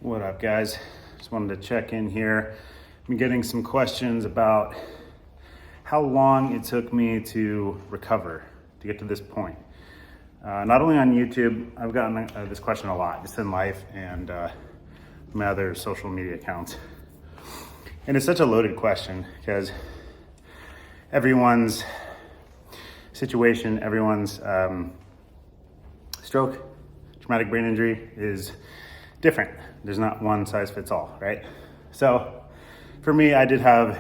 What up, guys? Just wanted to check in here. I'm getting some questions about how long it took me to recover to get to this point. Not only on YouTube, I've gotten this question a lot, just in life and my other social media accounts. And it's such a loaded question because everyone's situation, everyone's stroke, traumatic brain injury is different. There's not one size fits all, right? So for me, I did have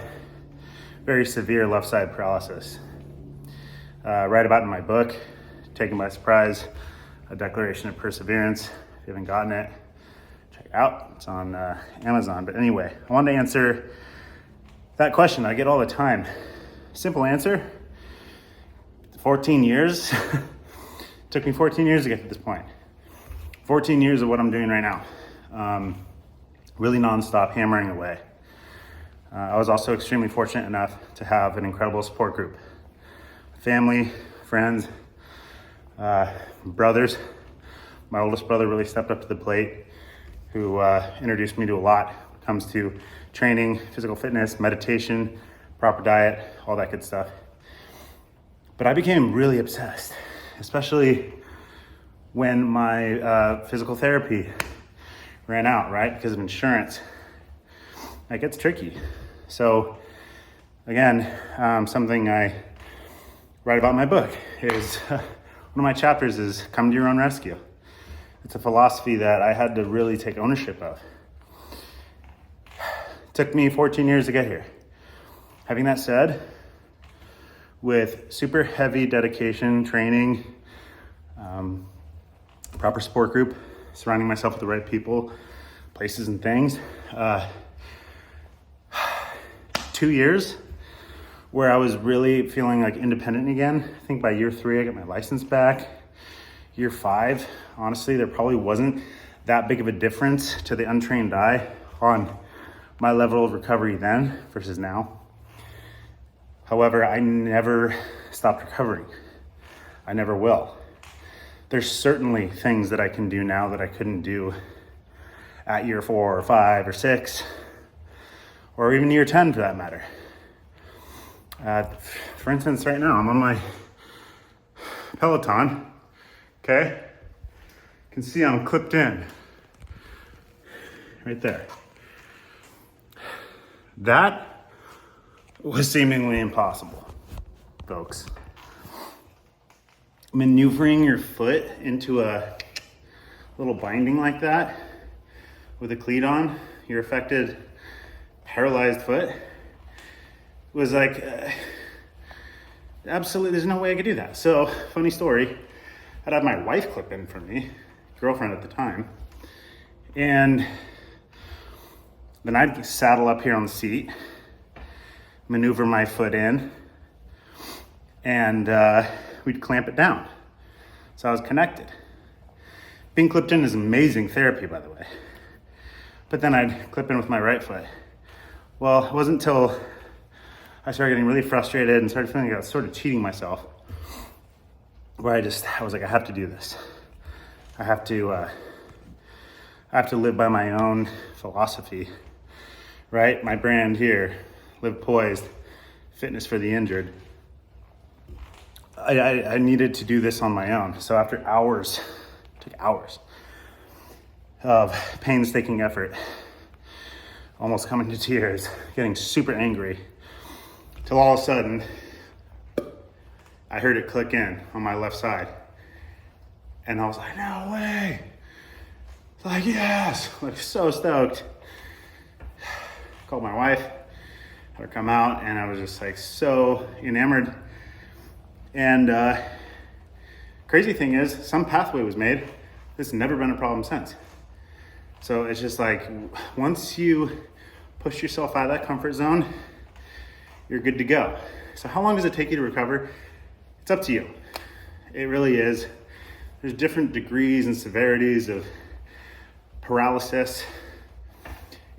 very severe left side paralysis. Write about in my book, Taken by Surprise, A Declaration of Perseverance. If you haven't gotten it, check it out. It's on Amazon. But anyway, I wanted to answer that question I get all the time. Simple answer, 14 years. Took me 14 years to get to this point. 14 years of what I'm doing right now. Really nonstop hammering away. I was also extremely fortunate enough to have an incredible support group. Family, friends, brothers. My oldest brother really stepped up to the plate, who introduced me to a lot when it comes to training, physical fitness, meditation, proper diet, all that good stuff. But I became really obsessed, especially when my physical therapy ran out, right? Because of insurance. It gets tricky. So again, something I write about in my book is, one of my chapters is come to your own rescue. It's a philosophy that I had to really take ownership of. It took me 14 years to get here. Having that said, with super heavy dedication, training, proper support group, surrounding myself with the right people, places and things. 2 years where I was really feeling like independent again. I think by year 3, I got my license back. Year 5, honestly, there probably wasn't that big of a difference to the untrained eye on my level of recovery then versus now. However, I never stopped recovering. I never will. There's certainly things that I can do now that I couldn't do at year 4 or 5 or 6, or even year 10 for that matter. For instance, right now I'm on my Peloton, okay? You can see I'm clipped in, right there. That was seemingly impossible, folks. Maneuvering your foot into a little binding like that with a cleat on, your affected paralyzed foot, was like, absolutely, there's no way I could do that. So, funny story, I'd have my wife clip in for me, girlfriend at the time, and then I'd saddle up here on the seat, maneuver my foot in, and we'd clamp it down. So I was connected. Being clipped in is amazing therapy, by the way. But then I'd clip in with my right foot. Well, it wasn't until I started getting really frustrated and started feeling like I was sort of cheating myself, where I was like, I have to do this. I have to live by my own philosophy, right? My brand here, Live Poised, fitness for the injured. I needed to do this on my own. So after hours, it took hours of painstaking effort, almost coming to tears, getting super angry, till all of a sudden, I heard it click in on my left side. And I was like, no way. Like, yes, like so stoked. Called my wife, had her come out, and I was just like so enamored. And crazy thing is, some pathway was made. This has never been a problem since. So it's just like, once you push yourself out of that comfort zone, you're good to go. So how long does it take you to recover? It's up to you. It really is. There's different degrees and severities of paralysis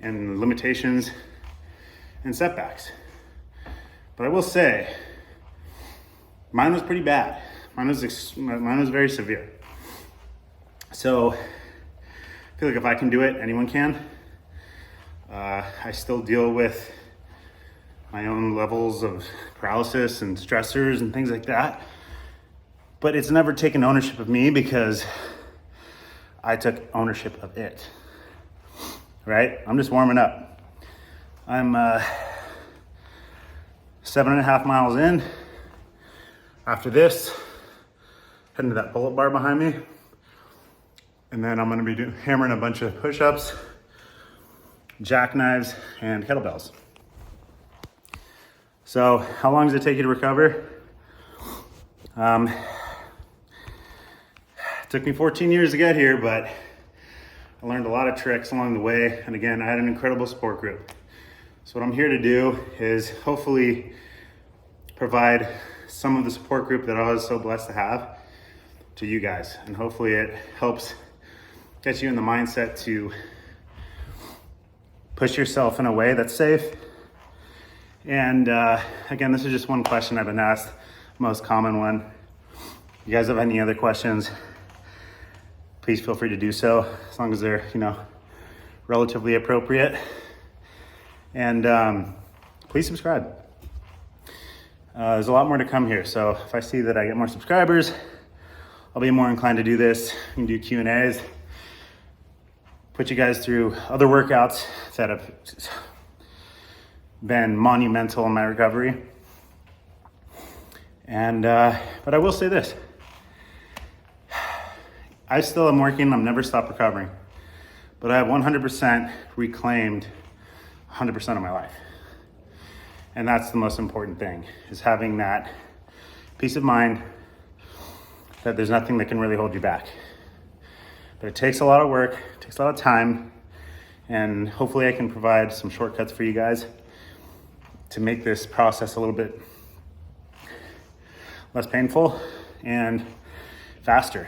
and limitations and setbacks. But I will say, mine was pretty bad. Mine was very severe. So feel like if I can do it, anyone can. I still deal with my own levels of paralysis and stressors and things like that. But it's never taken ownership of me because I took ownership of it, right? I'm just warming up. I'm 7.5 miles in. After this, heading to that pull-up bar behind me. And then I'm gonna be hammering a bunch of push-ups, jackknives, and kettlebells. So how long does it take you to recover? It took me 14 years to get here, but I learned a lot of tricks along the way. And again, I had an incredible support group. So what I'm here to do is hopefully provide some of the support group that I was so blessed to have to you guys. And hopefully it helps get you in the mindset to push yourself in a way that's safe. And again, this is just one question I've been asked, most common one. If you guys have any other questions, please feel free to do so, as long as they're, relatively appropriate. And please subscribe. There's a lot more to come here. So if I see that I get more subscribers, I'll be more inclined to do this. We can do Q&As, put you guys through other workouts that have been monumental in my recovery. And, but I will say this. I still am working, I'm never stopped recovering, but I have 100% reclaimed 100% of my life. And that's the most important thing, is having that peace of mind that there's nothing that can really hold you back. But it takes a lot of work, it takes a lot of time, and hopefully I can provide some shortcuts for you guys to make this process a little bit less painful and faster.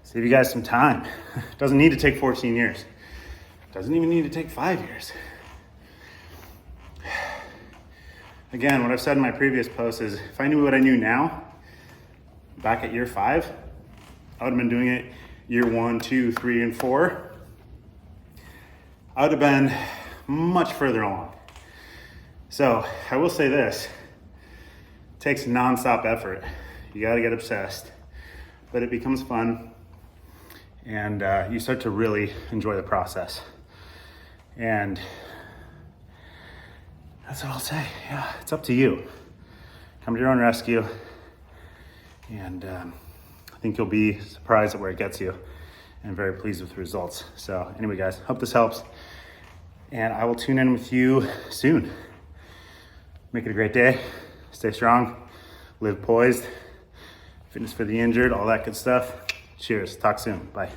Save you guys some time. It doesn't need to take 14 years. It doesn't even need to take 5 years. Again, what I've said in my previous posts is if I knew what I knew now, back at year 5, I would have been doing it year 1, 2, 3, and 4. I would have been much further along. So I will say this, it takes nonstop effort. You gotta get obsessed, but it becomes fun and you start to really enjoy the process. And that's what I'll say. Yeah, it's up to you. Come to your own rescue. And I think you'll be surprised at where it gets you and very pleased with the results. So anyway, guys, hope this helps. And I will tune in with you soon. Make it a great day. Stay strong. Live poised. Fitness for the injured, all that good stuff. Cheers. Talk soon. Bye.